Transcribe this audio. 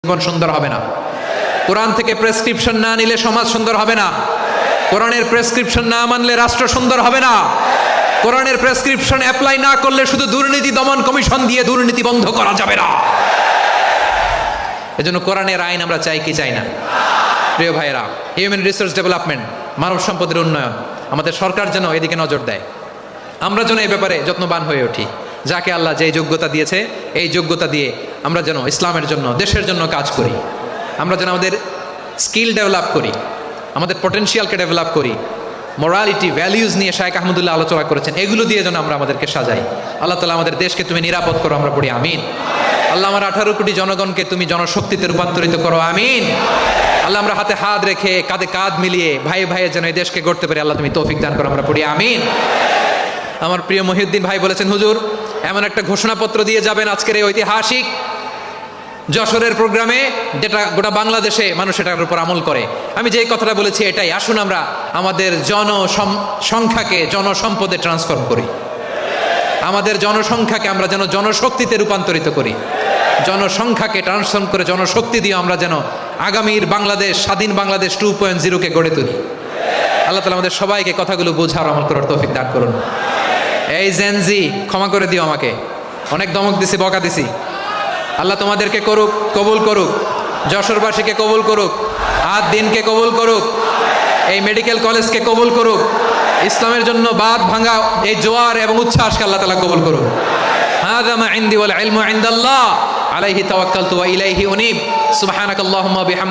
জীবন সুন্দর হবে না। কোরআন থেকে প্রেসক্রিপশন না নিলে সমাজ সুন্দর হবে না। কোরআনের প্রেসক্রিপশন না মানলে রাষ্ট্র সুন্দর হবে না। কোরআনের প্রেসক্রিপশন অ্যাপ্লাই না করলে শুধু দুর্নীতি দমন কমিশন দিয়ে দুর্নীতি বন্ধ করা যাবে না। এজন্য কোরআনের আইন আমরা চাই কি চাই না? প্রিয় ভাইয়েরা, হিউম্যান রিসোর্স ডেভেলপমেন্ট, মানব সম্পদের উন্নয়ন, আমাদের সরকার যেন এদিকে নজর দেয়। আমরা যেন এই ব্যাপারে যত্নবান হয়ে উঠি। যাকে আল্লাহ যে যোগ্যতা দিয়েছে এই যোগ্যতা দিয়ে আমরা যেন ইসলামের জন্য, দেশের জন্য কাজ করি। আমরা যেন আমাদের স্কিল ডেভেলপ করি, আমাদের পটেনশিয়ালকে ডেভেলপ করি। মোরালিটি, ভ্যালিউজ নিয়ে শায়েখ আহমদুল্লাহ আলোচনা করেছেন, এগুলো দিয়ে যেন আমরা আমাদেরকে সাজাই। আল্লাহ তাআলা আমাদের দেশকে তুমি নিরাপদ করো, আমরা পড়ি আমিন। আল্লাহ আমার 18 কোটি জনগণকে তুমি জনশক্তিতে রূপান্তরিত করো, আমিন। আল্লাহ আমরা হাতে হাত রেখে কাঁধে কাঁধ মিলিয়ে ভাই ভাইয়ের যেন এই দেশকে গড়তে পারি, আল্লাহ তুমি তৌফিক দান করো, আমরা পড়ি আমিন। আমার প্রিয় মহিউদ্দিন ভাই বলেছেন, হুজুর এমন একটা ঘোষণাপত্র দিয়ে যাবেন আজকের এই ঐতিহাসিক যশোরের প্রোগ্রামে, যেটা গোটা বাংলাদেশে মানুষ এটার উপর আমল করে। আমি যে কথাটা বলেছি এটাই, আসুন আমরা আমাদের জনসংখ্যাকে জনসম্পদে ট্রান্সফর্ম করি। আমাদের জনসংখ্যাকে আমরা যেন জনশক্তিতে রূপান্তরিত করি। জনসংখ্যাকে ট্রান্সফর্ম করে জনশক্তি দিয়ে আমরা যেন আগামীর বাংলাদেশ, স্বাধীন বাংলাদেশ 2.0-কে গড়ে তুলি। আল্লাহ তাআলা আমাদের সবাইকে কথাগুলো বোঝার, আমল করার তৌফিক দান করুন। এই জেনজি, ক্ষমা করে দিও আমাকে, অনেক দমক দিছি, বকা দিছি। আল্লাহ তোমাদেরকে করুক, কবুল করুক, যশোরবাসীকে কবুল করুক, আদ দিনকে কবুল করুক, এই মেডিকেল কলেজকে কবুল করুক, ইসলামের জন্য বাঁধ ভাঙা এই জোয়ার এবং উচ্ছ্বাসকে আল্লাহ তাআলা কবুল করুক। হাযা মা ইনদি ওয়াল ইলমু ইনদাল্লাহ আলাইহি তাওয়াক্কালতু ওয়া ইলাইহি উনীব। সুবহানাকাল্লাহুম্মা বিহামদিকা।